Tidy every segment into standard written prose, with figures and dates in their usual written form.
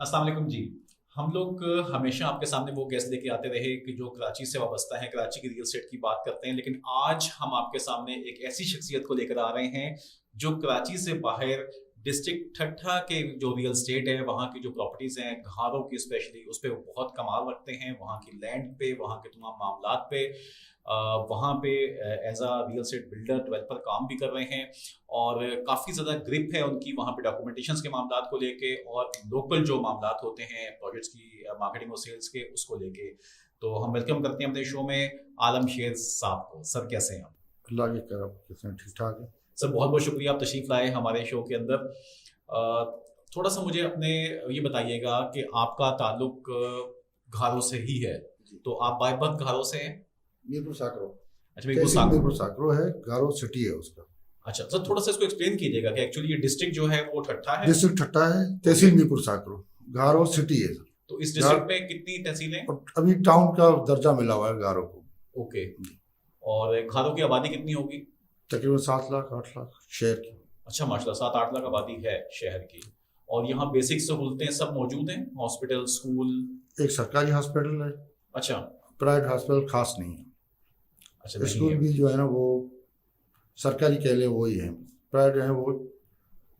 अस्सलाम वालेकुम जी। हम लोग हमेशा आपके सामने वो गेस्ट लेके आते रहे कि जो कराची से वाबस्ता है, कराची की रियल एस्टेट की बात करते हैं, लेकिन आज हम आपके सामने एक ऐसी शख्सियत को लेकर आ रहे हैं जो कराची से बाहर डिस्ट्रिक्ट ठट्ठा के जो रियल एस्टेट है, वहाँ की जो प्रॉपर्टीज हैं घरों की स्पेशली, उस पर वो बहुत कमाल रखते हैं। वहाँ की लैंड पे, वहाँ के तमाम मामलात पे, वहाँ पे as a real estate builder developer काम भी कर रहे हैं और काफ़ी ज़्यादा ग्रिप है उनकी वहाँ पे डॉक्यूमेंटेशंस के मामलात को लेके और लोकल जो मामलात होते हैं प्रोजेक्ट्स की मार्केटिंग और सेल्स के, उसको लेके। तो हम वेलकम करते हैं अपने शो में आलम शेर साहब को। सर कैसे हैं आप? अल्लाह की करम कितने ठीक ठाक है। सर बहुत बहुत शुक्रिया, आप तशरीफ लाए हमारे शो के अंदर। थोड़ा सा मुझे अपने ये बताइएगा कि आपका ताल्लुक घारों से ही है, तो आप बाय बर्थ घारों से हैं? मीरपुर साकरो। अच्छा, मीरपुर मीरपुर साकरो है, गारो सिटी है उसका। अच्छा सर, थोड़ा सा इसको एक्सप्लेन कीजिएगा कि एक्चुअली ये डिस्ट्रिक्ट जो है वो ठट्ठा है। डिस्ट्रिक्ट ठट्ठा है, तहसील मीरपुर साकरो, गारो सिटी है। तो इस डिस्ट्रिक्ट में कितनी तहसीलें? अभी टाउन का दर्जा मिला हुआ है गारो को। ओके। और घरों की आबादी कितनी होगी? तकरीबन 7 लाख 8 लाख शहर की। अच्छा माशाल्लाह, 7-8 लाख आबादी है शहर की। और यहाँ बेसिक सहूलतें सब मौजूद हैं, हॉस्पिटल, स्कूल? एक सरकारी हॉस्पिटल है। अच्छा। प्राइवेट हॉस्पिटल खास नहीं है। अच्छा, स्कूल भी जो है ना वो सरकारी कह ले वही है, प्राइवेट है वो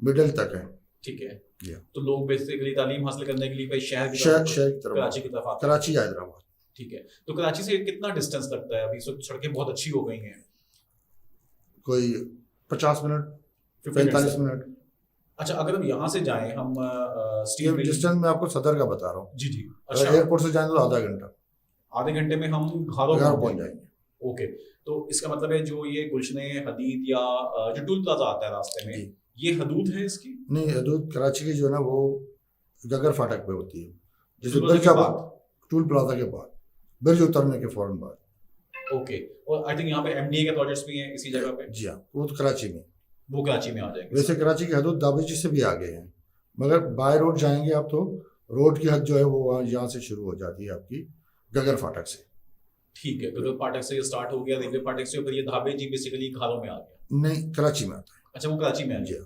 मिडिल तक है। ठीक है। तो लोग बेसिकली तालीम हासिल करने के लिए भाई शहर की तरफ, कराची की तरफ आते हैं। कराची हैदराबाद। ठीक है। तो कराची से कितना डिस्टेंस लगता है? अभी सड़कें बहुत अच्छी हो गई हैं। कोई 50 मिनट 45 मिनट। अच्छा, अगर हम यहाँ से जाएं, हम स्टील डिस्टेंस में आपको सदर का बता रहा हूँ। जी जी। अच्छा, एयरपोर्ट से जाएं तो आधा घंटा, आधे घंटे में हम घरों पहुंच जाएंगे। ओके। तो इसका मतलब है जो ये गुलशने हदीद या जो टूल प्लाजा आता है रास्ते में, ये हदूद है इसकी? नहीं, हदूद कराची की जो है ना वो गगर फाटक पे होती है, जैसे बिरजाबाद टूल प्लाजा के बाद, ब्रिज उतरने के फौरन बाद। ओके। और आई थिंक यहाँ पे एमडीए के प्रोजेक्ट्स भी हैं इसी जगह पे। जी हाँ, वो तो कराची में, वो कराची में आ जाएंगे। वैसे कराची की हदूद दाबेची से भी आगे है, मगर बाय रोड जाएंगे आप तो रोड की हद जो है वो यहाँ से शुरू हो जाती है आपकी गगर फाटक से। ठीक है, गगर फाटक से स्टार्ट हो गया, रेलवे फाटक से, फिर ये धाबे जी बेसिकली घरों में आ गया। नहीं, कराची में आता है। अच्छा, वो कराची में आ जी। गया।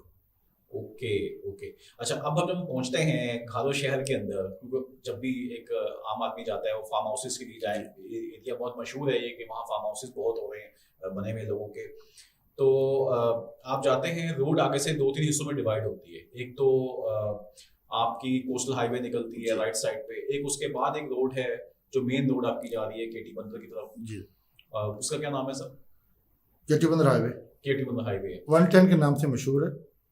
Okay okay. अच्छा, अब हम पहुंचते हैं घारो शहर के अंदर, क्योंकि जब भी एक आम आदमी जाता है वो फार्म हाउसेस के लिए जाए, एरिया बहुत मशहूर है ये कि वहाँ फार्म हाउसेस बहुत हो रहे हैं बने हुए लोगों के। तो आप जाते हैं, रोड आगे से 2-3 हिस्सों में डिवाइड होती है। एक तो आपकी कोस्टल हाईवे निकलती है राइट साइड पे, एक उसके बाद एक रोड है जो मेन रोड आपकी जा रही है केटी बंदर की तरफ। जी। उसका क्या नाम है सर? केटी बंदर हाईवे। केटी बंदर हाईवे 110 के नाम से मशहूर है।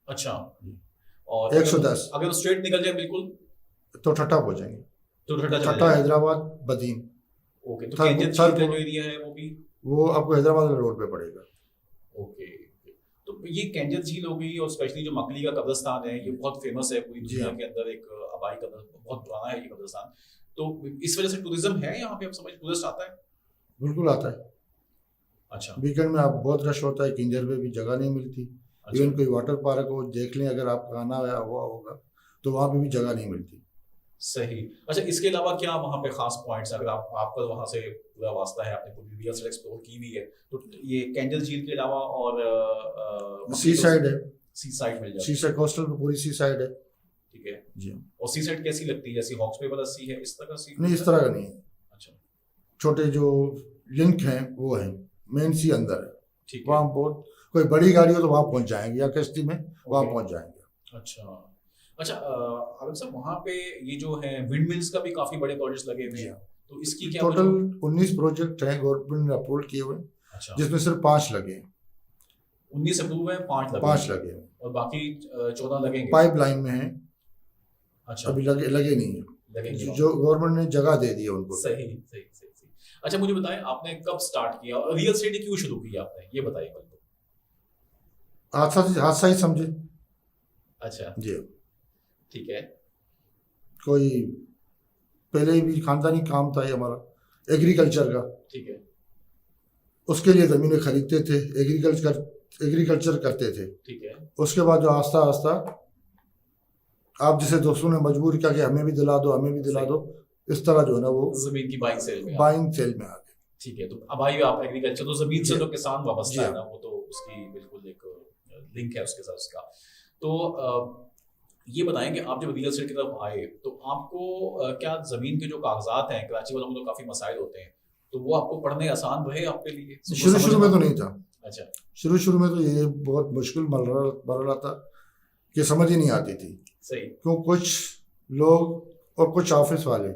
अच्छा। और 110 अगर स्ट्रेट निकल जाए बिल्कुल तो ठट्ठा पहुंचेंगे। तो ठट्ठा हैदराबाद बदीन। ओके। तो केंजर झील का जो एरिया है वो आपको हैदराबाद रोड पे पड़ेगा। ओके। तो ये केंजर झील हो गई, और स्पेशली जो मकली का कब्रिस्तान है ये बहुत फेमस है पूरी दुनिया के अंदर, एक आबाई कब्रिस्तान, बहुत पुराना है ये कब्रिस्तान। तो इस वजह से टूरिज्म है यहाँ पे, आप समझ, टूरिस्ट आता है? बिल्कुल आता है। अच्छा। वीकेंड में आप बहुत रश होता है, किंजर में भी जगह नहीं मिलती। इवन कोई वाटर पार्क हो देख लें, अगर आपका आना हुआ होगा तो वहाँ पे भी जगह नहीं मिलती। सही। अच्छा, इसके अलावा क्या वहाँ पे खास पॉइंट्स, अगर आपका वहाँ से पूरा वास्ता है, आपने पूरी रियल एस्टेट एक्सप्लोर की हुई है, तो ये केंजर झील के अलावा और सी साइड है। सी साइड मिल जाती है। सी साइड कोस्टल पे पूरी सी साइड है। ठीक है जी। और सी साइड कैसी लगती है? जैसी हॉक्स पे वाला सी है, इस तरह का सी? नहीं, इस तरह का नहीं है। अच्छा। छोटे जो लिंक हैं वो है, मेन सी अंदर है। ठीक है। वहाँ बहुत कोई बड़ी गाड़ी हो तो वहाँ पहुँच जाएंगे, या कश्ती में वहाँ पहुँच जाएंगे। अच्छा अच्छा। आलम साहब, वहाँ पे ये जो है विंड मिल्स का भी काफी बड़े प्रोजेक्ट्स लगे हुए हैं, तो इसकी क्या टोटल 19 प्रोजेक्ट हैं गवर्नमेंट ने अप्रूव किए हुए। अच्छा। जिसमें सिर्फ 5 लगे हैं। 19 अप्रूव है, 5 लगे हैं और बाकी 14 लगेंगे, पाइपलाइन में हैं। अच्छा। अभी लगे नहीं है, लगेंगे जो गवर्नमेंट ने जगह दे दी है उनको। सही सही सही सही। अच्छा, मुझे बताएं आपने कब स्टार्ट किया और रियल एस्टेट क्यों शुरू किया आपने, ये बताइए कल को। हादसा ही समझे। अच्छा जी। ठीक है। कोई पहले भी खानदानी काम था ये हमारा एग्रीकल्चर का। ठीक है। उसके लिए ज़मीनें खरीदते थे, एग्रीकल्चर करते थे। ठीक है। उसके बाद जो आस्ता आस्ता आप जैसे दोस्तों ने मजबूर किया कि हमें भी दिला दो, हमें भी दिला दो, इस तरह जो है ना वो जमीन की बाइंग सेल में आ गए। ठीक है। तो अब आइए आप एग्रीकल्चर, तो जमीन से तो किसान वाबस्ता है ना, वो तो उसकी बिल्कुल एक लिंक है उसके साथ उसका। तो ये बताएं कि आप जब रियल एस्टेट की तरफ आए तो आपको क्या जमीन के जो कागजात हैं, कराची वालों में तो काफी मसाइल होते हैं, तो वो आपको पढ़ने आसान रहे आपके लिए? शुरू में तो नहीं था। अच्छा। शुरू में तो ये बहुत मुश्किल मरला था कि समझ ही नहीं आती थी। सही। क्यों कुछ लोग और कुछ ऑफिस वाले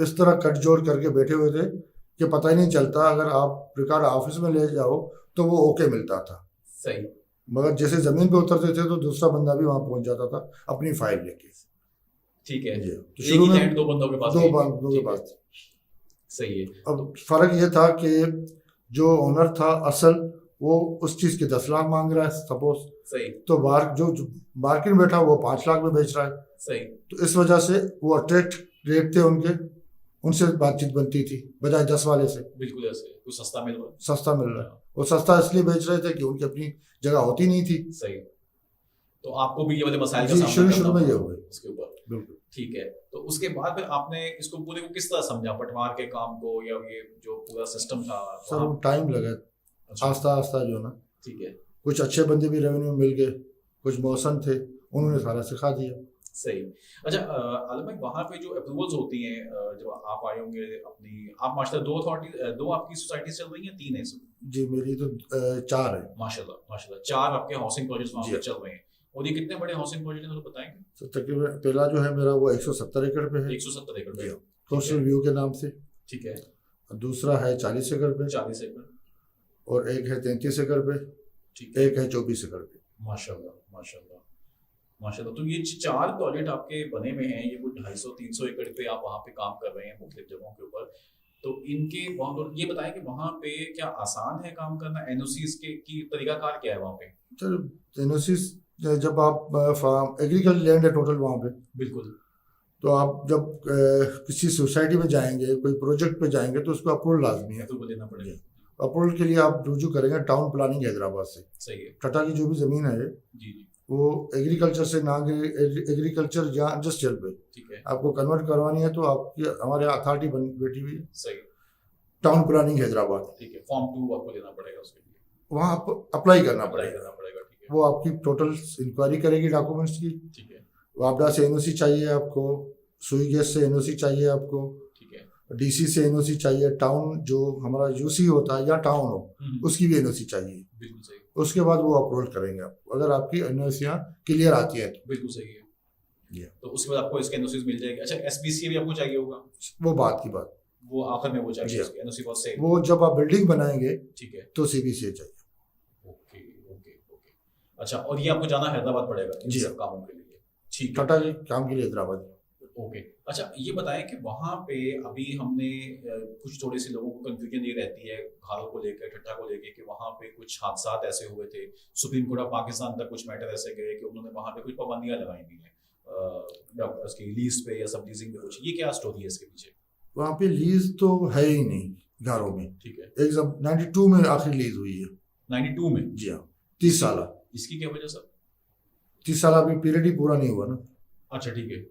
इस तरह कट जोड़ करके बैठे हुए थे कि पता ही नहीं चलता, अगर आप रिकॉर्ड ऑफिस में ले जाओ तो वो ओके मिलता था। सही। मगर जैसे जमीन पे उतरते थे तो दूसरा बंदा भी वहां पहुंच जाता था अपनी फाइल लेके। ठीक है जी। तो शुरू में दो बंदों के पास दो के पास। सही है। अब फर्क ये था कि जो ओनर था असल, वो उस चीज के 10 लाख मांग रहा है सपोज। सही। तो बाहर जो मार्केट में बैठा वो 5 लाख में बेच रहा है। सही। तो इस वजह से वो अट्रैक्ट रेट थे उनके, उनसे बातचीत बनती थी बजाय 10 वाले से। बिल्कुल ऐसे कुछ सस्ता मिल रहा है। सस्ता मिल रहा है। वो सस्ता इसलिए बेच रहे थे कि उनकी अपनी जगह होती नहीं थी। सही। तो आपको भी ये वाले मसाइल का जी सामना शुरू में ये हुए उसके ऊपर। बिल्कुल। ठीक है। तो उसके बाद फिर आपने इसको पूरे को किस तरह समझा, पटवार के काम को, या ये जो पूरा सिस्टम था? सर वो टाइम लगा। अच्छा। आस्ता आस्ता जो ना। ठीक है। कुछ अच्छे बंदे भी रेवेन्यू में मिल गए, कुछ मौसम थे, उन्होंने सारा सिखा दिया। सही। अच्छा आलम भाई, वहाँ पे जो अप्रूवल्स होती हैं, जब आप आए होंगे अपनी, आप माशाल्लाह दो आपकी सोसाइटीज चल रही हैं, 3 है इसमें? जी मेरी तो 4 है। माशाल्लाह 4 आपके हाउसिंग प्रोजेक्ट्स वहाँ पे चल रहे हैं। और ये कितने बड़े हाउसिंग प्रोजेक्ट हैं तो बताएंगे? तो तकरीबन पहला जो है मेरा वो 170 एकड़ पे है। 170 एकड़ पे। कोस्टल व्यू के नाम से। ठीक है। दूसरा है 40 एकड़ पे। 40 एकड़। और एक है 33 एकड़ पे। ठीक है। एक है 24 एकड़ पे। माशाल्लाह माशाल्लाह माशाल्लाह। तो ये 4 प्रोजेक्ट आपके बने में हैं, ये कुछ 250-300 एकड़ पे आप वहाँ पे काम कर रहे हैं मुख्तलिफ जगहों के ऊपर। तो इनके वहाँ ये बताएं कि वहाँ पे क्या आसान है काम करना? एनओसीज के की तरीकाकार क्या है वहाँ पे? सर एनओसीज जब आप फार्म एग्रीकल्चर लैंड है टोटल वहाँ पे। बिल्कुल। तो आप जब किसी सोसाइटी में जाएंगे, कोई प्रोजेक्ट पे जाएंगे तो उसको अप्रूवल लाजमी है। तो लेना पड़ेगा। अप्रूवल के लिए आप रुजू करेंगे टाउन प्लानिंग हैदराबाद से। सही है। टटा की जो भी जमीन है जी जी, वो एग्रीकल्चर से ना एग्रीकल्चर या इंडस्ट्रियल पे ठीक है, आपको कन्वर्ट करवानी है तो आपकी हमारे अथॉरिटी बैठी हुई है सही, टाउन प्लानिंग हैदराबाद। ठीक है। फॉर्म 2 आपको लेना पड़ेगा उसके लिए, वहाँ आप अप्लाई करना अप्लाई पड़ेगा। करना पड़ेगा। ठीक है, वो आपकी टोटल इंक्वायरी करेगी डॉक्यूमेंट्स की। ठीक है, वापडा से एनओसी चाहिए आपको, सुई गैस से एनओसी चाहिए आपको, ठीक है, डीसी से एनओसी चाहिए, टाउन जो हमारा यूसी होता है या टाउन हो उसकी भी एनओसी चाहिए। बिल्कुल सही, उसके बाद वो अपलोड करेंगे आपको, अगर आपकी एनओसियाँ क्लियर आती है तो। बिल्कुल सही है। तो उसके बाद आपको इसके एनओसी मिल जाएगी। अच्छा, एसबीसी भी आपको चाहिए होगा? वो बात की बात, वो आखिर में वो चाहिए एनओसी बहुत से। वो जब आप बिल्डिंग बनाएंगे ठीक है, तो सीबीसी चाहिए। Okay okay okay. अच्छा, और ये आपको जाना हैदराबाद पड़ेगा इन जी सब कामों के लिए? ठीक है, टाटा के काम के लिए हैदराबाद। ओके। अच्छा, ये बताएं कि वहाँ पे अभी हमने कुछ थोड़े से लोगों को कंफ्यूजन ये रहती है घालों को लेकर, ठट्ठा को लेकर, कि वहाँ पे कुछ हादसात ऐसे हुए थे, सुप्रीम कोर्ट ऑफ पाकिस्तान तक कुछ मैटर ऐसे गए कि उन्होंने वहाँ पे कुछ पाबंदियां लगाई हुई हैं डॉक्टर्स की लीज पे या सब लीजिंग पे कुछ। ये क्या स्टोरी है इसके पीछे? वहाँ पे लीज तो है ही नहीं घरों में। ठीक है, एकदम 92 में आखिरी लीज हुई है। 92 में? जी हाँ, 30 साल। इसकी क्या वजह सर? 30 साल अभी पीरियड ही पूरा नहीं हुआ ना। अच्छा, ठीक है।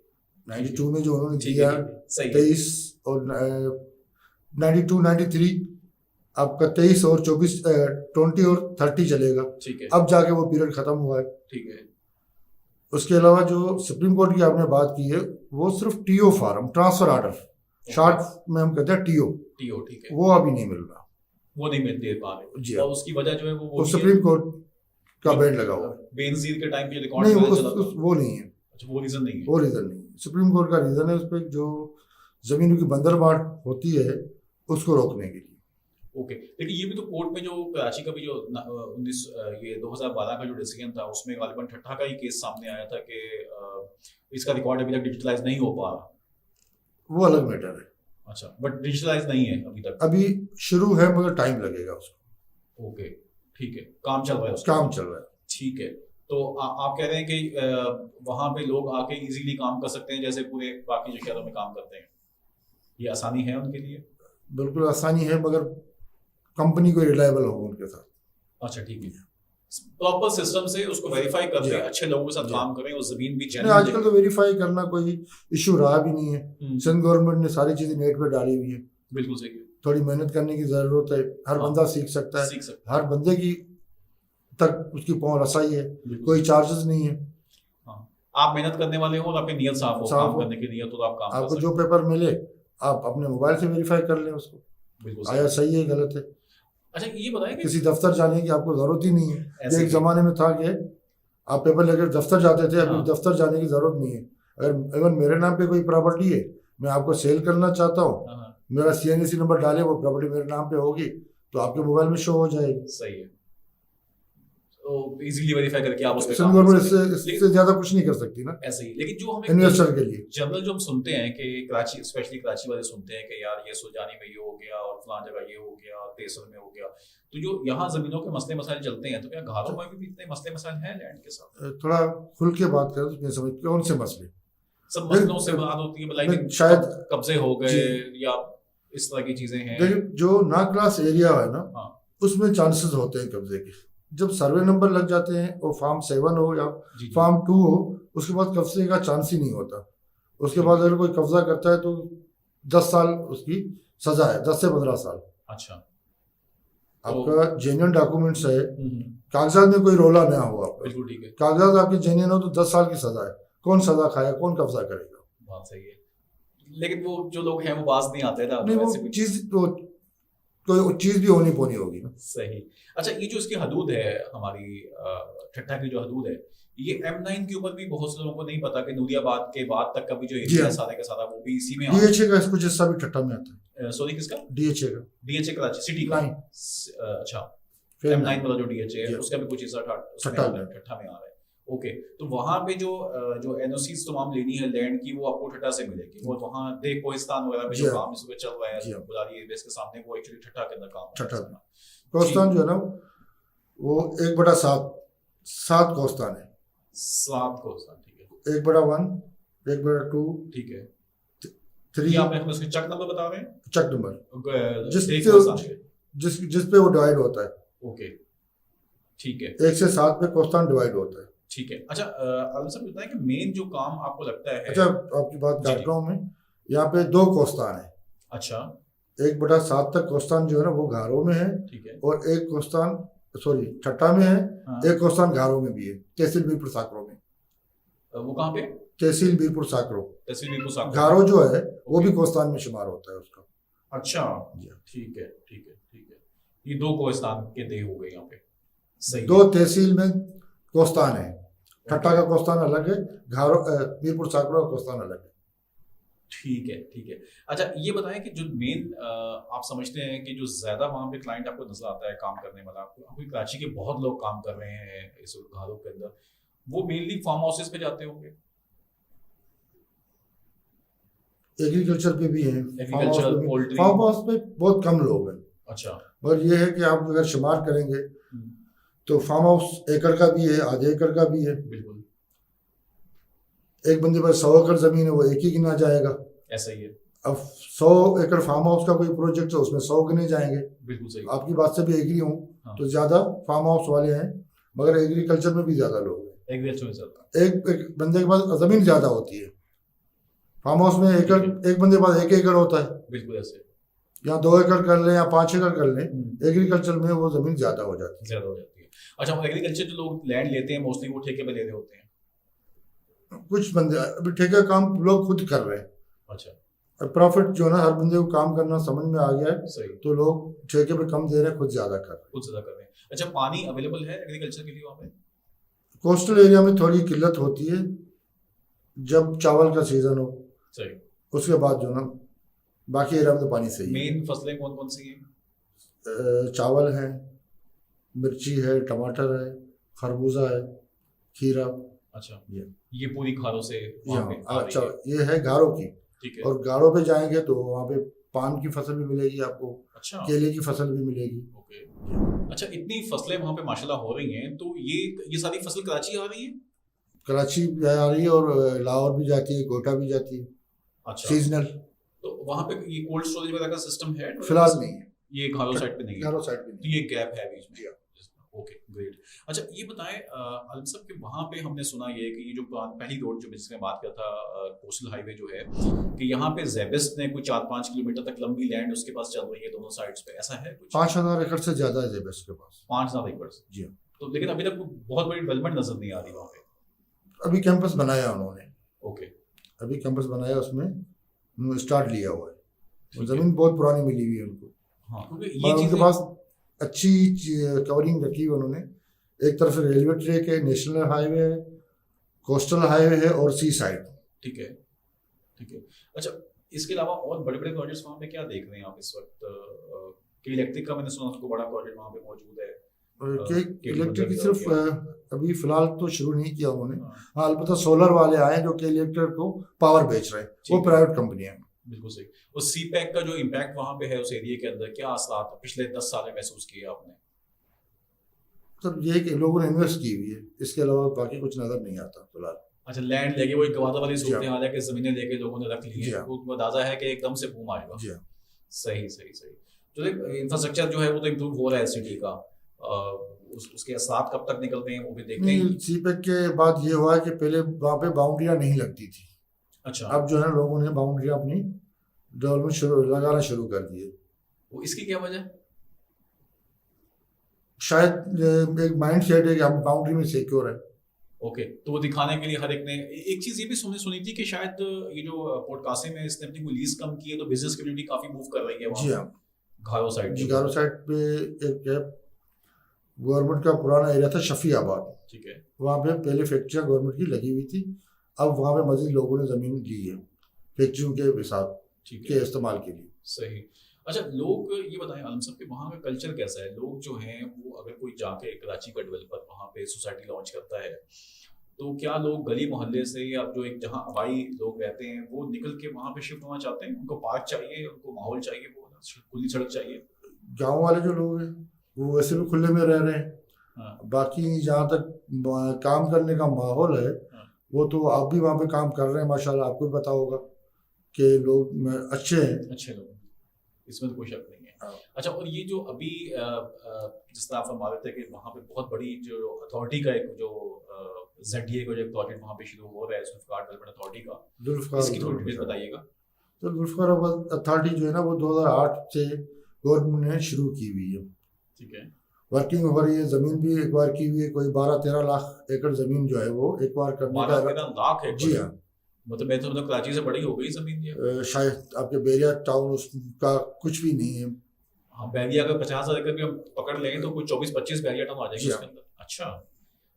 92 में जो उन्होंने दिया 23 और 92 93 आपका 23 और 24 20 और 30 चलेगा। ठीक है, अब जाके वो पीरियड खत्म हुआ है। ठीक है। उसके अलावा जो सुप्रीम कोर्ट की आपने बात की है वो सिर्फ TO form, transfer order, short में हम कहते हैं टीओ। टीओ, ठीक है। वो अभी नहीं मिल रहा, वो नहीं मिल दे पा रहे जी। और उसकी वजह जो है वो सुप्रीम कोर्ट का बैंड लगा हुआ है। बेनजीर के टाइम पे रिकॉर्ड नहीं, चला था। वो नहीं है। अच्छा, वो रीजन नहीं है? वो रीजन नहीं है। सुप्रीम कोर्ट का रीजन है उस पर जो जमीनों की बंदरबाट होती है उसको रोकने के लिए। ओके, लेकिन ये भी तो कोर्ट में जो कराची का भी जो 2012 का जो डिसीजन था उसमें गालिबन ठट्ठा का ही केस सामने आया था कि इसका रिकॉर्ड अभी तक डिजिटलाइज नहीं हो पा रहा। वो अलग मैटर है। अच्छा, बट डिजिटलाइज नहीं है अभी तक? अभी शुरू है मगर टाइम लगेगा उसको। ओके, ठीक है, काम चल रहा है काम चल रहा है। ठीक है। तो आप कह रहे हैं कि वहां पे लोग आके इजीली काम कर सकते हैं जैसे पूरे बाकी जो शहरों में काम करते हैं? ये आसानी है उनके लिए? बिल्कुल आसानी है, मगर कंपनी को रिलायबल हो उनके साथ। अच्छा, ठीक है, प्रॉपर सिस्टम से उसको वेरीफाई करके अच्छे लोगों के साथ काम करें और जमीन भी जेन्युइन। आजकल तो वेरीफाई करना कोई इशू रहा भी नहीं है। सिंध गवर्नमेंट ने सारी चीजें नेट पे डाली हुई है। बिल्कुल सही है। थोड़ी मेहनत करने की जरूरत है, हर बंदा सीख सकता है, हर बंदे की तक उसकी पहुंच रसाई है, कोई चार्जेस नहीं है। हाँ, आप मेहनत करने वाले हो और आपकी नियत साफ हो, काम करने की नियत हो, तो आप काम कर आपको सकते जो पेपर मिले आप अपने मोबाइल से वेरीफाई कर लें उसको, बिल्कुल आया सही है गलत है। अच्छा ये बताएं कि किसी दफ्तर जाने की आपको जरूरत ही नहीं है। ऐसे एक ही। जमाने में था कि आप पेपर लेकर दफ्तर जाते थे, अभी हाँ। दफ्तर जाने की जरूरत नहीं है। अगर इवन मेरे नाम पे कोई प्रॉपर्टी है, मैं आपको सेल करना चाहता हूँ, हाँ, मेरा CNC नंबर डाले, वो प्रॉपर्टी मेरे नाम पे होगी तो आपके मोबाइल में शो हो जाएगी। सही है, तो इजीली वेरीफाई करके आप उस पे सेंट्रल काम कर गवर्नमेंट सकते हैं। इससे ज्यादा कुछ नहीं कर सकती ना ऐसे ही, लेकिन जो हमें इन्वेस्टर के लिए। जनरल जो हम सुनते हैं कि कराची, स्पेशली कराची वाले सुनते हैं कि यार ये सुजानी में ये हो गया और फलां जगह ये हो गया, तेसर में हो गया, तो जो यहाँ जमीनों के मसले मसाइल चलते हैं, तो क्या घरों में भी इतने मसले मसाइल हैं लैंड के साथ? थोड़ा खुल के बात करें तो मैं समझ कौन से मसले, सब मसलों से बात होती है, लाइक शायद कब्जे हो गए या इस तरह की चीजें हैं। लेकिन जो ना क्लास एरिया है ना, हाँ। उसमें चांसेस होते हैं कब्जे के। जब सर्वे नंबर लग जाते हैं और फार्म 7 हो या जी, जी। फार्म 2 हो, उसके बाद कब्जे का चांस ही नहीं होता। उसके बाद अगर कोई कब्जा करता है तो 10 साल उसकी सजा है, 10 से 15 साल। अच्छा, आपका जेन्युइन डॉक्यूमेंट्स है, कागजात में कोई रोला ना हो, आपका बिल्कुल ठीक है, कागजात आपके जेन्युइन हो तो 10 साल की सजा है। कौन सजा खाया, कौन कब्जा करेगा? बात सही है, लेकिन वो जो लोग हैं वो बाज नहीं आते ना, नहीं, वो चीज तो कोई चीज भी होनी पोनी होगी ना। सही। अच्छा, ये जो इसकी हदूद है हमारी ठट्ठा की जो हदूद है, ये M9 के ऊपर भी बहुत से लोगों को नहीं पता कि नूरियाबाद के बाद तक का भी जो एरिया सारा का सारा वो भी इसी में DHA का कुछ हिस्सा भी ठट्ठा में आता है। सॉरी, किसका? DHA का। DHA कराची सिटी का। अच्छा, M9 वाला जो DHA है उसका भी कुछ हिस्सा ठट्ठा में आ रहा है। ओके, तो वहाँ पे जो NOCs तमाम लेनी है लैंड की, वो आपको ठट्ठा से मिलेगी, और वहाँ देख कोहिस्तान वगैरह में जो काम इस वक्त चल रहा है बुलारी एयरबेस के सामने, वो एक्चुअली ठट्ठा के अंदर काम है। कोहिस्तान जो है ना, वो 1/7 कोहिस्तान है। 7 कोहिस्तान, ठीक है। 1/1, 1/2, ठीक है। 3 आप हमें उसके चक नंबर बता रहे हैं? चक नंबर जिस पे वो डिवाइड होता है। ओके, ठीक है। 1 से 7 पे कोहिस्तान डिवाइड होता है। ठीक है। अच्छा, आलम साहब बताएं कि मेन जो काम आपको लगता है। अच्छा, आपकी बात काट रहा हूँ मैं, यहाँ पे 2 कोहिस्तान है। अच्छा, 1/7 तक कोहिस्तान जो है ना वो घारों में है, ठीक है, और एक कोहिस्तान सॉरी ठट्ठा में है। हाँ। एक कोहिस्तान घारों में भी है, तहसील मीरपुर साकरों में। वो कहाँ पे? तहसील मीरपुर साकरों। तहसील मीरपुर साकरों घारों जो है वो भी कोहिस्तान में शुमार होता है उसका। अच्छा, ठीक है, ठीक है, ठीक है। ये 2 कोहिस्तान के दे हो गए यहाँ पे। सही। 2 तहसील में कोहिस्तान है, ठट्ठा का कोहिस्तान अलग है, घारों मीरपुर साकरों का कोहिस्तान अलग है। ठीक है, ठीक है। अच्छा, ये बताएं कि जो मेन आप समझते हैं कि जो ज्यादा वहाँ पे क्लाइंट आपको नजर आता है काम करने वाला, आपको कराची के बहुत लोग काम कर रहे हैं इस घरों के अंदर, वो मेनली फार्म हाउसेस पे जाते होंगे? एग्रीकल्चर पे भी हैं, एग्रीकल्चर, पोल्ट्री। फार्म हाउस पे बहुत कम लोग हैं। अच्छा, मगर ये है कि आप अगर शुमार करेंगे तो फार्म हाउस एकड़ का भी है, आधे एकड़ का भी है। बिल्कुल। एक बंदे पर 100 एकड़ जमीन है, वो एक ही गिना जाएगा। ऐसा ही है। अब 100 एकड़ फार्म हाउस का कोई प्रोजेक्ट है, उसमें 100 गिने जाएंगे। बिल्कुल सही। आपकी बात से भी एग्री हूँ। हाँ। तो ज्यादा फार्म हाउस वाले हैं, मगर एग्रीकल्चर में भी ज्यादा लोग हैं। एग्रीकल्चर में ज्यादा। एक बंदे के पास जमीन ज्यादा होती है। फार्म हाउस में एकड़, एक बंदे के पास 1 एकड़ होता है। बिल्कुल ऐसे। या 2 एकड़ कर लें या 5 एकड़ कर लें, एग्रीकल्चर में वो जमीन ज्यादा हो जाती है। ज्यादा हो जाती है। अच्छा, एग्रीकल्चर जो लोग लैंड लेते हैं मोस्टली वो ठेके पे ले रहे होते हैं? कुछ बंदे अभी ठेका काम लोग खुद कर रहे हैं। अच्छा, प्रॉफिट जो है ना, हर बंदे को काम करना समझ में आ गया है। सही। तो लोग ठेके पे कम दे रहे हैं, खुद ज्यादा कर रहे हैं। खुद ज्यादा कर रहे हैं। अच्छा, पानी अवेलेबल है एग्रीकल्चर के लिए वहाँ पे? कोस्टल एरिया में थोड़ी किल्लत होती है जब चावल का सीजन हो। सही। उसके बाद जो ना बाकी एरिया में तो पानी सही है। मेन फसलें कौन कौन सी हैं? चावल है, मिर्ची है, टमाटर है, खरबूजा है, खीरा। अच्छा, ये पूरी खारों से वहाँ पे आ अच्छा, रही है। ये है गारों की। ठीक है। और गारों पे जाएंगे तो वहाँ पे पान की फसल भी मिलेगी आपको। अच्छा, केले की फसल भी मिलेगी। ओके। अच्छा, इतनी फसलें वहाँ पे माशाल्लाह हो रही हैं, तो ये सारी फसल कराची आ रही है? कराची भी आ रही है और लाहौर भी जाती है, कोटा भी जाती है। अच्छा, सीजनल। तो वहाँ पे ये कोल्ड स्टोरेज वगैरह का सिस्टम है? फिलहाल नहीं है, ये घारो साइड पे नहीं है। घारो साइड पे तो नहीं। ये गैप है बीच में। Okay, great. अच्छा, ये बताएं आलम साहब कि वहाँ पे हमने सुना ये कि ये जो पहली रोड जो जिसमें बात किया था कोस्टल हाईवे जो है, कि यहाँ पे जेबिस्ट ने कोई 4-5 किलोमीटर तक लंबी लैंड उसके पास चल रही है दोनों साइड्स पे, ऐसा है कुछ? 5000 एकड़ से ज्यादा है जेबिस्ट के पास। 5000 एकड़? जी। तो लेकिन अभी तक बहुत बड़ी डेवलपमेंट नजर नहीं आ रही वहाँ पे। अभी कैंपस बनाया उन्होंने। ओके। अभी कैंपस बनाया, उसमें स्टार्ट लिया हुआ है। ज़मीन बहुत पुरानी मिली हुई है उनको। हाँ, क्योंकि ये उनके पास अच्छी कवरिंग रखी है उन्होंने। एक तरफ रेलवे ट्रैक है, नेशनल हाईवे है, कोस्टल हाईवे है और सी साइड। ठीक है, ठीक है। अच्छा, इसके अलावा और बड़े बड़े प्रोजेक्ट्स वहाँ पे क्या देख रहे हैं आप इस वक्त? के इलेक्ट्रिक का मैंने सुना उसको बड़ा प्रोजेक्ट वहाँ पे मौजूद है। के इलेक्ट्रिक की सिर्फ अभी फिलहाल तो शुरू नहीं किया उन्होंने। हाँ, अलबत्ता सोलर वाले आए जो के इलेक्ट्रिक को पावर बेच रहे हैं, वो प्राइवेट कंपनी है। बिल्कुल सही। उस सी पैक का जो इम्पैक्ट वहाँ पे है उस एरिया के अंदर, क्या असरात पिछले 10 साल में महसूस किए आपने? तो ये कि लोगों ने इन्वेस्ट की हुई है, इसके अलावा बाकी कुछ नजर नहीं आता फिलहाल। अच्छा, लैंड लेके वो एक गवादा वाली सूरत हाल है कि जमीनें लेके लोगों ने रख ली है, वो अंदाजा है कि एकदम से बूम आएगा। जी हाँ, सही सही सही। जो इंफ्रास्ट्रक्चर जो है वो तो इम्प्रूव हो रहा है सिटी का, उसके असरात कब तक निकलते हैं वो भी देखते हैं। सी पैक के बाद ये हुआ है कि पहले वहाँ पे बाउंड्रियाँ नहीं लगती थी। अच्छा। अब जो है लोगों ने बाउंड्रियाँ अपनी डेवलपमेंट लगाना शुरू कर दिए। वो इसकी क्या वजह? शायद एक माइंड सेट है कि हम बाउंड्री में सिक्योर है। ओके, तो वो दिखाने के लिए हर एक ने एक चीज ये भी सुनी थी कि शायद ये जो पोर्ट कासिम है इसने अपनी लीज कम की है, तो बिजनेस कम्युनिटी काफी मूव कर रही है वहाँ। जी हाँ, घारो साइड। जी, घारो साइड पे एक गवर्नमेंट का पुराना एरिया था शफीआबाद। ठीक है। वहाँ पे पहले फैक्ट्रियाँ गवर्नमेंट की लगी हुई थी, अब वहाँ पे मजीद लोगों ने जमीन ली है फैक्ट्रियों के हिसाब के इस्तेमाल के लिए। सही। अच्छा, लोग ये बताएं आलम साहब कि वहाँ का कल्चर कैसा है? लोग जो हैं वो अगर कोई जाके कराची का डेवलपर वहाँ पे सोसाइटी लॉन्च करता है तो क्या लोग गली मोहल्ले से या जो एक जहाँ आबाई लोग रहते हैं वो निकल के वहाँ पे शिफ्ट होना चाहते हैं? उनको पार्क चाहिए, उनको माहौल चाहिए, वो खुली सड़क चाहिए? गाँव वाले जो लोग हैं वो वैसे भी खुले में रह रहे हैं। हाँ। बाकी जहाँ तक काम करने का माहौल है, हाँ, वो तो आप भी वहाँ पे काम कर रहे हैं माशाल्लाह, आपको भी पता होगा कि लोग अच्छे हैं। अच्छे लोग, इसमें तो कोई शक नहीं है। अच्छा, और ये जो अभी जिस तरह आप फरमा रहे थे कि वहाँ पे बहुत बड़ी जो अथॉरिटी का एक जो ZDA का जो प्रोजेक्ट वहाँ पे शुरू हो रहा है, जुल्फ़िकार डेवलपमेंट अथॉरिटी का, इसकी थोड़ी डिटेल बताइएगा। तो जुल्फ़िकार अथॉरिटी जो है ना वो 2008 से गवर्नमेंट ने शुरू की हुई है। ठीक है। वर्किंग हो रही है, जमीन भी एक्वायर की हुई है, कोई 12-13 लाख एकड़ जमीन जो है वो एक्वायर करने का। 12-13 लाख एकड़? जी हाँ, मतलब मैं तो मतलब कराची से बड़ी हो गई जमीन। शायद आपके बैरिया टाउन उसका कुछ भी नहीं है। हाँ, बैरिया अगर 50,000 एकड़ भी हम पकड़ लें तो कुछ 24-25 बैरिया टाउन आ जाएगी उसके अंदर। अच्छा,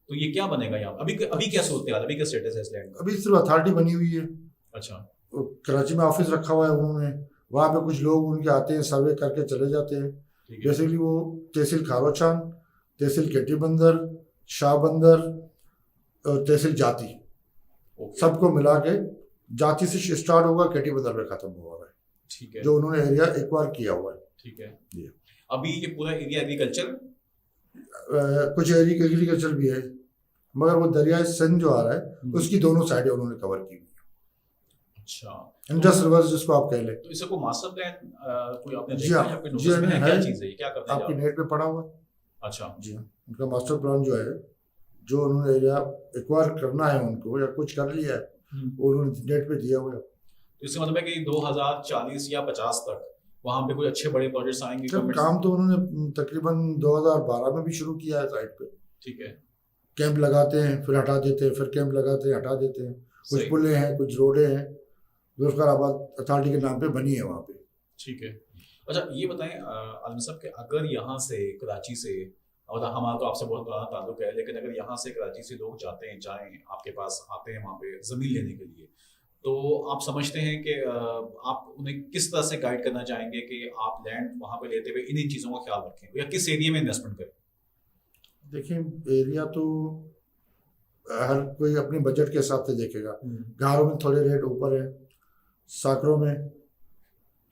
तो ये क्या बनेगा यहाँ? अभी क्या सोचते हैं, अभी क्या स्टेटस है इस लैंड का? अभी सिर्फ अथॉरिटी बनी हुई है। अच्छा। कराची में ऑफिस रखा हुआ है उन्होंने, वहाँ पे कुछ लोग उनके आते हैं, सर्वे करके चले जाते हैं। बेसिकली वो तहसील खारोचान, तहसील केटी बंदर, शाह बंदर और तहसील जाती, सबको मिला के जाती से स्टार्ट होगा, केटी बंदर में खत्म हो रहा है। ठीक है। जो उन्होंने एरिया एक्वायर किया हुआ है। ठीक है। अभी ये पूरा एरिया एग्रीकल्चर, कुछ एरिया एग्रीकल्चर भी है, मगर वो दरिया सिंध जो आ रहा है उसकी दोनों साइडें उन्होंने कवर की हुई है। अच्छा, इंडस रिवर जिसको आप कह लें। तो इसको मास्टर प्लान कोई आपने जी हाँ, जी हाँ, क्या चीज़ है, क्या करते हैं आपकी नेट पे पड़ा हुआ? अच्छा। जी हाँ, उनका मास्टर प्लान जो है, जो उन्होंने एरिया एक्वायर करना है उनको या कुछ कर लिया है, वो उन्होंने नेट पे दिया हुआ है। तो इसका मतलब है कि 2040 या 50 तक वहाँ पे कोई अच्छे बड़े प्रोजेक्ट्स आएंगे। काम तो उन्होंने तकरीबन 2012 में भी शुरू किया है साइट पे। ठीक है। कैंप लगाते हैं, फिर हटा देते हैं, फिर कैंप लगाते हैं, हटा देते हैं। कुछ पुलें हैं, कुछ रोडें हैं, जुल्फ़िकार अथॉरिटी के नाम पे बनी है वहाँ पे। ठीक है। अच्छा, ये बताएं आलम साहब कि अगर यहाँ से कराची से, और हमारा तो आपसे बहुत पुराना ताल्लुक है, लेकिन अगर यहाँ से कराची से लोग जाएं आपके पास आते हैं वहाँ पे ज़मीन लेने के लिए, तो आप समझते हैं कि आप उन्हें किस तरह से गाइड करना चाहेंगे कि आप लैंड वहाँ पे लेते हुए इन चीज़ों का ख्याल रखें या किस एरिया में इन्वेस्टमेंट करें? देखिए, एरिया तो हर कोई अपने बजट के हिसाब से देखेगा। गारों में थोड़े रेट ऊपर है, साकरों में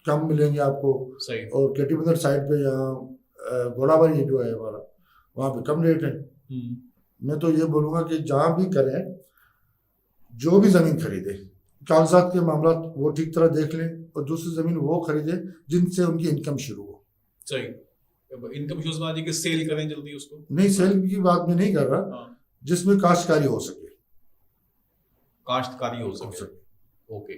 कम मिलेंगे आपको। सही। और केटी बंदर साइड पे यहाँ घोड़ाबारी जो है हमारा, वहाँ पे कम रेट है। मैं तो ये बोलूँगा कि जहाँ भी करें, जो भी ज़मीन खरीदे, कागजात के मामला वो ठीक तरह देख लें, और दूसरी ज़मीन वो खरीदे जिनसे उनकी इनकम शुरू हो। सही। इनकम शुरू वाली कि सेल करें जल्दी उसको? नहीं, सेल की बात मैं नहीं कर रहा। हाँ। जिसमें काश्तकारी हो सके। काश्तकारी हो सके। ओके,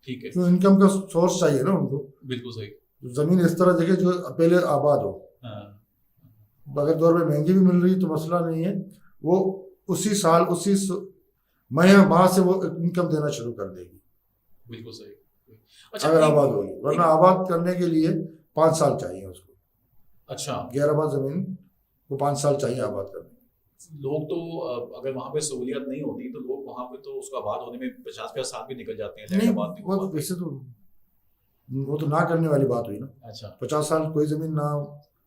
ठीक है। तो इनकम का सोर्स चाहिए ना उनको। बिल्कुल सही। जमीन इस तरह देखे जो पहले आबाद हो। अगर दौर में महंगी भी मिल रही तो मसला नहीं है, वो उसी साल उसी मैं वहां से वो इनकम देना शुरू कर देगी, बिल्कुल सही। अगर आबाद होगी, वरना आबाद करने के लिए 5 साल चाहिए उसको। अच्छा, गैराबाद जमीन को 5 साल चाहिए आबाद करने। लोग तो अगर वहां पे सहूलियत नहीं होती तो लोग वहां पे तो उसका आबाद होने में 50-50 साल भी निकल जाते हैं। नहीं, आबाद नहीं वो हो पाती। वैसे तो वो तो ना करने वाली बात हुई ना। अच्छा, 50 साल कोई जमीन ना,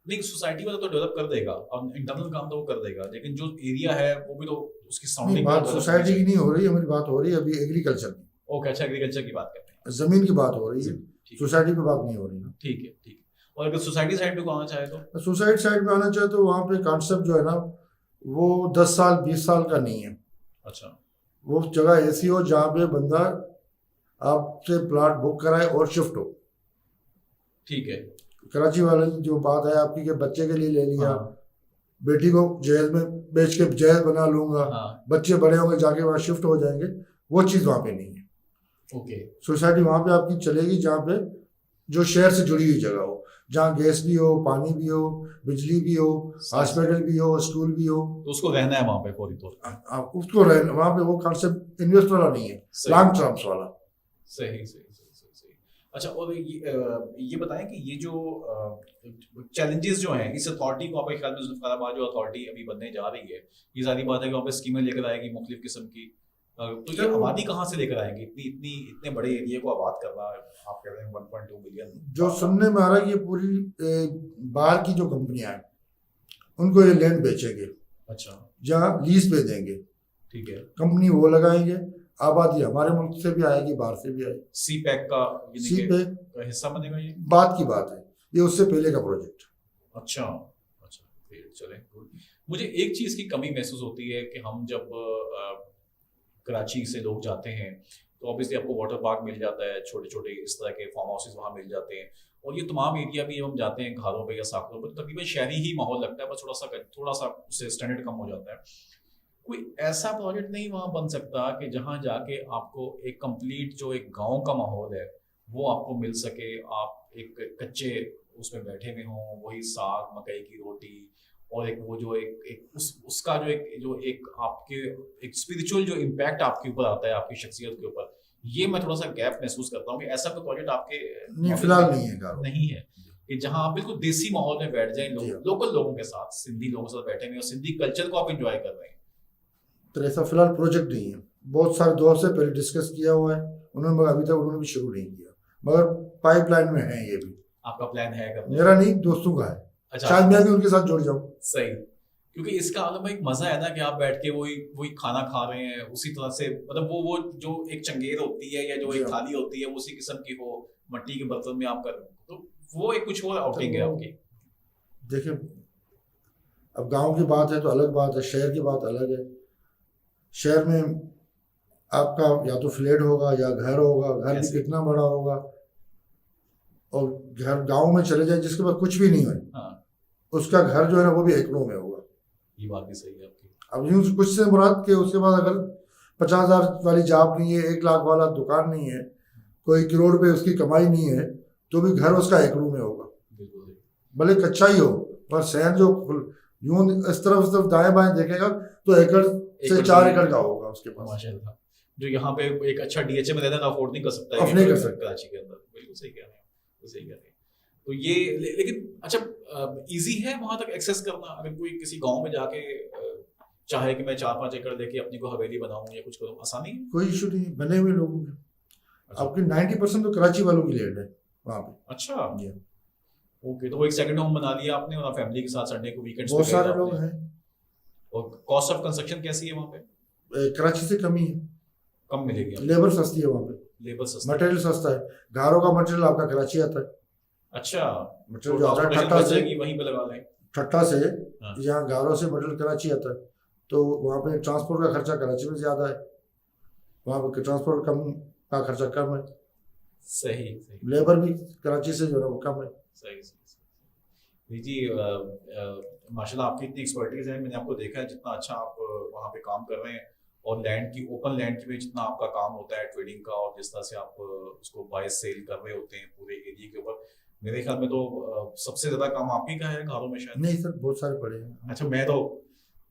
नहीं सोसाइटी वाला तो डेवलप कर देगा और इंटरनल काम तो वो कर देगा, लेकिन जो एरिया है वो भी तो उसकी नहीं, सराउंडिंग बात सोसाइटी की नहीं हो रही, हमारी बात हो रही है अभी एग्रीकल्चर की। ओके, अच्छा एग्रीकल्चर की बात करते हैं, जमीन की बात हो रही है, ठीक सोसाइटी पे बात नहीं हो रही ना। ठीक है, ठीक है। और अगर सोसाइटी साइड पे आना चाहे तो सुसाइड साइड में आना चाहे तो वहाँ पे कॉन्सेप्ट जो है ना वो 10 साल 20 साल का नहीं है। अच्छा, वो जगह ऐसी हो जहाँ पे बंदा आपसे प्लॉट बुक कराए और शिफ्ट हो। ठीक है। कराची वाले की जो बात है आपकी कि बच्चे के लिए ले लिया, हाँ, बेटी को जहेज में बेच के जहेज बना लूंगा, हाँ, बच्चे बड़े होंगे जाके वहाँ शिफ्ट हो जाएंगे, वो चीज़ वहाँ पे नहीं है। ओके, सोसाइटी वहाँ पे आपकी चलेगी जहाँ पे जो शहर से जुड़ी हुई जगह हो, जहाँ गैस भी हो, पानी भी हो, बिजली भी हो, हॉस्पिटल भी हो, स्कूल भी हो, तो उसको रहना है वहां पे फौरी तौर पे। आप उसको रहना वहाँ पे। वो कॉन्सेप्ट इन्वेस्ट वाला नहीं है, लॉन्ग टर्म्स वाला। सही सही सही सही सही। अच्छा, और ये बताएं कि ये जो चैलेंजेस जो हैं इस अथॉरिटी को आपके ख्याल में जुल्फिकार जो अथॉरिटी अभी बनने जा रही है, ये सारी बात है कि वहाँ पे स्कीमें लेकर आएगी मुख्तलिफ किस्म की, तो ये आबादी कहाँ से लेकर आएंगे? इतने बड़े एरिया को आबाद करना, आप कह रहे हैं 1.2 मिलियन। जो सुनने में आ रहा है कि पूरी बाहर की जो कंपनियां हैं उनको ये लैंड बेचेंगे, अच्छा, जहाँ लीज पे देंगे, ठीक है। कंपनी वो लगाएंगे, आबादी हमारे मुल्क से भी आएगी, बाहर से भी आएगी। सी पैक का सी पे का हिस्सा बनेगा ये? बात की बात है, ये उससे पहले का प्रोजेक्ट। अच्छा अच्छा, फिर चले। मुझे एक चीज़ की कमी महसूस होती है कि हम जब कराची से लोग जाते हैं तो ऑब्वियसली आपको वाटर पार्क मिल जाता है, छोटे छोटे इस तरह के फार्म हाउसेज वहाँ मिल जाते हैं, और ये तमाम एरिया भी जब हम जाते हैं घरों पे या साकरों पे तो तकरीबन शहरी ही माहौल लगता है, बस थोड़ा सा उससे स्टैंडर्ड कम हो जाता है। कोई ऐसा प्रोजेक्ट नहीं वहाँ बन सकता कि जहाँ जाके आपको एक कंप्लीट जो एक गांव का माहौल है वो आपको मिल सके, आप एक कच्चे उसमें बैठे हुए हों, वही साग मकई की रोटी, और एक वो जो उसका जो एक आपके एक स्पिरिचुअल जो इम्पैक्ट आपके ऊपर आता है, आपकी शख्सियत के ऊपर, ये मैं थोड़ा सा गैप महसूस करता हूँ कि ऐसा कोई प्रोजेक्ट आपके नहीं, फिलहाल नहीं है गाँव। नहीं है कि जहाँ आप बिल्कुल देसी माहौल में बैठ जाएं, लोकल लोगों के साथ, सिंधी लोगों के साथ बैठे हुए और सिंधी कल्चर को आप इंजॉय कर रहे हैं। तो ऐसा फिलहाल प्रोजेक्ट नहीं है। बहुत सारे दोस्त से पहले डिस्कस किया हुआ है उन्होंने, मगर अभी तक उन्होंने भी शुरू नहीं किया, मगर पाइपलाइन में है ये भी। आपका प्लान है करने? मेरा नहीं, दोस्तों का है। अच्छा, शायद मैं भी उनके साथ जुड़ जाऊं। सही, क्योंकि इसका अलग एक मजा है ना कि आप बैठ के वही खाना खा रहे हैं उसी तरह से, मतलब वो जो एक चंगेर होती है या जो एक थाली होती है उसी किस्म की हो, मट्टी के बर्तन में आप कर रहे हो, तो वो एक कुछ और आउटिंग है आपकी। देखिए, अब गांव की बात है तो अलग बात है, शहर की बात अलग है। शहर में आपका या तो फ्लैट होगा या घर होगा, घर भी कितना बड़ा होगा, और घर गांव में चले जाए जिसके पास कुछ भी नहीं है, हाँ, उसका घर जो है ना वो भी एकड़ों में होगा। ये बात भी सही है आपकी। अब यूं कुछ से मुराद के उसके पास अगर 50,000 वाली जॉब नहीं है, 1 लाख वाला दुकान नहीं है, कोई करोड़ पे उसकी कमाई नहीं है, तो भी घर उसका एकड़ों में होगा, भले कच्चा ही हो। पर शहर जो यूं इस तरफ दाएं बाएं देखेगा तो एकड़ से 4 एकड़ का होगा उसके पास। माशाल्लाह, जो यहाँ पे एक अच्छा डीएचए में रहता है अफोर्ड नहीं कर सकता है, नहीं कर सकता कराची के अंदर। बिल्कुल सही कह रहे हैं, सही कह रहे हैं। तो ये लेकिन अच्छा, इजी है वहां तक एक्सेस करना? अगर कोई किसी गांव में जाके चाहे कि मैं 4-5 एकड़ लेके अपनी को हवेली बनाऊं या कुछ करूं, आसानी है? कोई इशू नहीं, बने हुए लोगों के। आपकी 90% तो कराची वालों की लैंड है वहाँ पे। अच्छा, ओके, तो वो एक सेकंड होम बना लिया आपने और फैमिली के साथ संडे को वीकेंड्स पे बहुत सारे लोग हैं। और कॉस्ट ऑफ कंस्ट्रक्शन कैसी है वहाँ पे? कराची से कम ही है, कम मिलेगी, लेबर सस्ती है वहाँ पे, लेबर सस्ता, मटेरियल सस्ता है। घरों का मटेरियल आपका कराची आता है। अच्छा, मटेरियल जो आता है ठट्टा से, वहीं पे लगा लें, ठट्टा से यहाँ गारों से मटेरियल कराची आता है, तो वहाँ पे ट्रांसपोर्ट का खर्चा कराची में ज़्यादा है, वहाँ पे ट्रांसपोर्ट कम का खर्चा कम है। सही, लेबर भी कराची से जो है वो कम है। सही जी, माशाल्लाह आपकी इतनी एक्सपर्टीज है, मैंने आपको देखा है जितना अच्छा आप वहाँ पे काम कर रहे हैं, और लैंड की ओपन लैंड की में जितना आपका काम होता है ट्रेडिंग का, और जिस तरह से आप उसको बाय सेल कर रहे होते हैं पूरे एरिया के ऊपर, मेरे ख्याल में तो सबसे ज्यादा काम आप ही का है घरों में शायद। नहीं सर, बहुत सारे पड़े हैं। अच्छा, मैं तो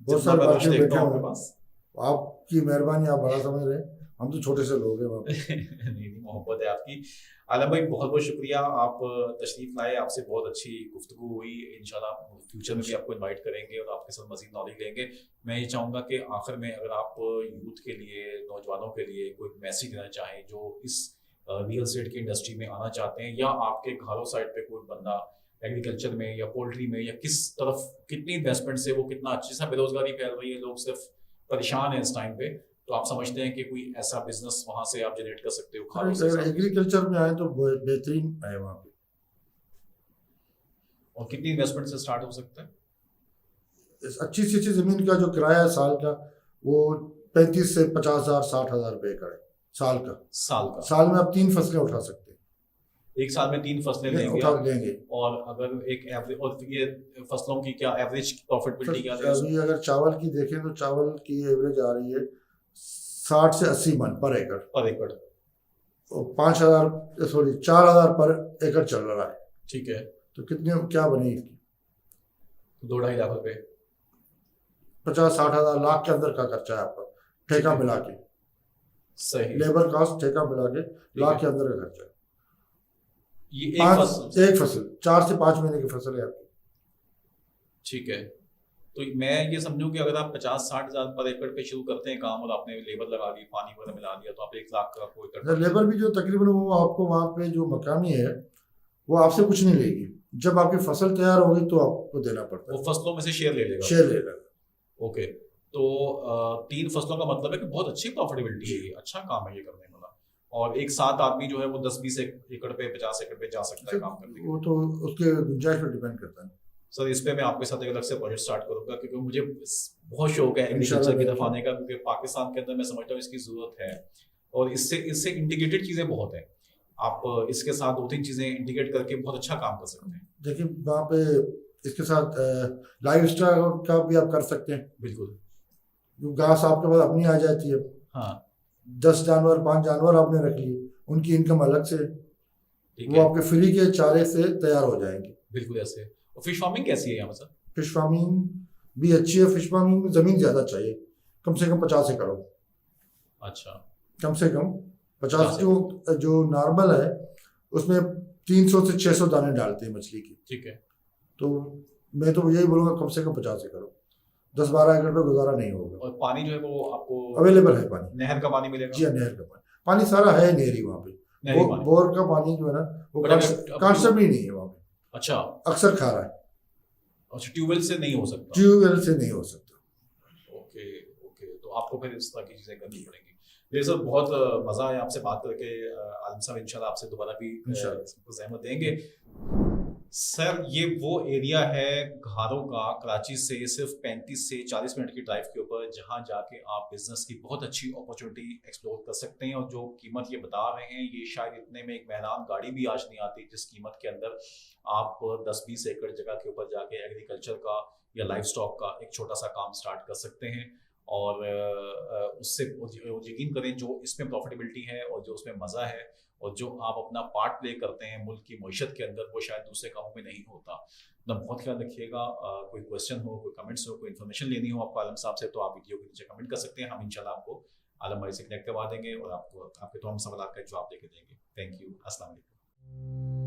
बहुत सारे बैठे हुए पास आपकी मेहरबानी, आप बड़ा समझ रहे हैं, हम तो छोटे से लोग हैं वहाँ पे। नहीं, मोहब्बत है आपकी। आलम भाई बहुत बहुत शुक्रिया, आप तशरीफ लाए, आपसे बहुत अच्छी गुफ्तगू हुई। इंशाल्लाह फ्यूचर में भी आपको इनवाइट करेंगे और आपके साथ मजीद नॉलेज लेंगे। मैं ये चाहूँगा कि आखिर में अगर आप यूथ के लिए, नौजवानों के लिए कोई मैसेज देना चाहें जो इस रियल एस्टेट की इंडस्ट्री में आना चाहते हैं, या आपके घरों साइड पे कोई बंदा एग्रीकल्चर में या पोल्ट्री में, या किस तरफ कितनी इन्वेस्टमेंट से वो कितना अच्छी सा बेरोजगारी फैल रही है, लोग सिर्फ परेशान है इस टाइम पे, तो आप समझते हैं कि कोई ऐसा बिजनेस वहां से आप जनरेट कर सकते हो खानों से? अगर एग्रीकल्चर में आए तो बेहतरीन है वहाँ पे। और कितनी इन्वेस्टमेंट से स्टार्ट हो सकता है? अच्छी सी अच्छी जमीन का जो किराया है साल का, वो 35 से 50,000 60,000 रुपए का है साल का। साल में आप 3 फसलें उठा सकते हैं। एक साल में 3 फसलें लेंगे। और अगर एक एवरेज, और ये फसलों की क्या एवरेज प्रॉफिटेबिलिटी क्या है? अभी अगर चावल की देखें तो चावल की एवरेज आ रही है 60 से 80 मन पर एकड़। और 4,000 पर एकड़ चल रहा है। ठीक है, तो कितने क्या बनी इसकी? 2-2.5 लाख रुपए। 50-60 हजार लाख के अंदर का खर्चा है आपका, ठेका मिला के। सही। लेबर कॉस्ट ठेका मिला के लाख के अंदर का खर्चा है। ये एक फसल 4 से 5 महीने की फसल है आपकी। ठीक है, तो मैं ये समझूं कि अगर आप 50-60 हजार पर एकड़ पे शुरू करते हैं काम, और आपने लेबर लगा दी, पानी वगैरह मिला दिया, तो आप 1 लाख का कोई एकड़। लेबर भी जो तकरीबन वो आपको वहाँ पे जो मकामी है वो आपसे कुछ नहीं लेगी। जब आपकी फसल तैयार होगी तो आपको देना पड़ता है। वो फसलों में से शेयर ले लेगा? शेयर ले लेगा। ओके, तो 3 फसलों का मतलब है कि बहुत अच्छी प्रॉफिटेबिलिटी है, अच्छा काम है ये करने वाला। और एक साथ आदमी जो है वो 10-20 एकड़ पे, 50 एकड़ पे जा सकता है काम करने के। वो तो उसके गुंजाइश पर डिपेंड करता है। सर इस पे मैं आपके साथ एक अलग से प्रोजेक्ट स्टार्ट करूंगा, क्योंकि मुझे बहुत शौक है एग्रीकल्चर की तरफ आने का, क्योंकि पाकिस्तान के अंदर मैं समझता हूँ इसकी जरूरत है, और इससे इंटीग्रेटेड चीजें बहुत है। आप इसके साथ 2-3 चीजें इंटीग्रेट करके बहुत अच्छा काम कर सकते हैं। देखिए वहाँ पे इसके साथ लाइव स्टॉक का भी आप कर सकते हैं। बिल्कुल। घास आपके पास अपनी आ जाती है। हाँ। 10 जानवर 5 जानवर आपने रख लिए, उनकी इनकम अलग से, वो आपके फ्री के चारे से तैयार हो जाएंगे। बिल्कुल ऐसे। और फिश फार्मिंग कैसी है यहाँ पर सर? फिश फार्मिंग भी अच्छी है। फिश फार्मिंग में जमीन ज्यादा चाहिए, कम से कम 50 एकड़ हो। अच्छा, कम से कम 50। जो नॉर्मल है उसमें 300 से 600 दाने डालते हैं मछली की। ठीक है, तो मैं तो यही बोलूँगा कम से कम 50 एकड़ हो। 10-12 एकड़ पे गुजारा नहीं होगा। और पानी जो है वो आपको अवेलेबल है? पानी नहर का पानी मिलेगा? जी हाँ, नहर का पानी सारा है। नहरी वहाँ पे बोर का पानी जो है ना वो कांस्टेंट ही नहीं है वहाँ पे। अच्छा, अक्सर खा रहा है। अच्छा, ट्यूबवेल से नहीं हो सकता? ट्यूबवेल से नहीं हो सकता। ओके ओके, तो आपको फिर इस तरह की चीजें करनी पड़ेंगी। ये सर बहुत मजा आया आपसे बात करके। आलम साहब इंशाल्लाह आपसे दोबारा भी ज़हमत देंगे। सर ये वो एरिया है घारों का, कराची से सिर्फ 35 से 40 मिनट की ड्राइव के ऊपर, जहां जाके आप बिजनेस की बहुत अच्छी अपॉर्चुनिटी एक्सप्लोर कर सकते हैं। और जो कीमत ये बता रहे हैं, ये शायद इतने में एक मेहरान गाड़ी भी आज नहीं आती, जिस कीमत के अंदर आप 10-20 एकड़ जगह के ऊपर जाके एग्रीकल्चर का या लाइफ स्टॉक का एक छोटा सा काम स्टार्ट कर सकते हैं। और उससे यकीन करें जो इसमें प्रॉफिटेबिलिटी है और जो उसमें मज़ा है और जो आप अपना पार्ट प्ले करते हैं मुल्क की मईशत के अंदर, वो शायद दूसरे कामों में नहीं होता। तो बहुत ख्याल रखिएगा। कोई क्वेश्चन हो, कोई कमेंट्स हो, कोई इन्फॉर्मेशन लेनी हो आपको आलम साहब से, तो आप वीडियो के नीचे कमेंट कर सकते हैं। हम इंशाल्लाह आपको आलम भाई से कनेक्ट करवा देंगे और आपको आपके तमाम सवाल का जवाब देके देंगे। Thank you. अस्सलाम वालेकुम।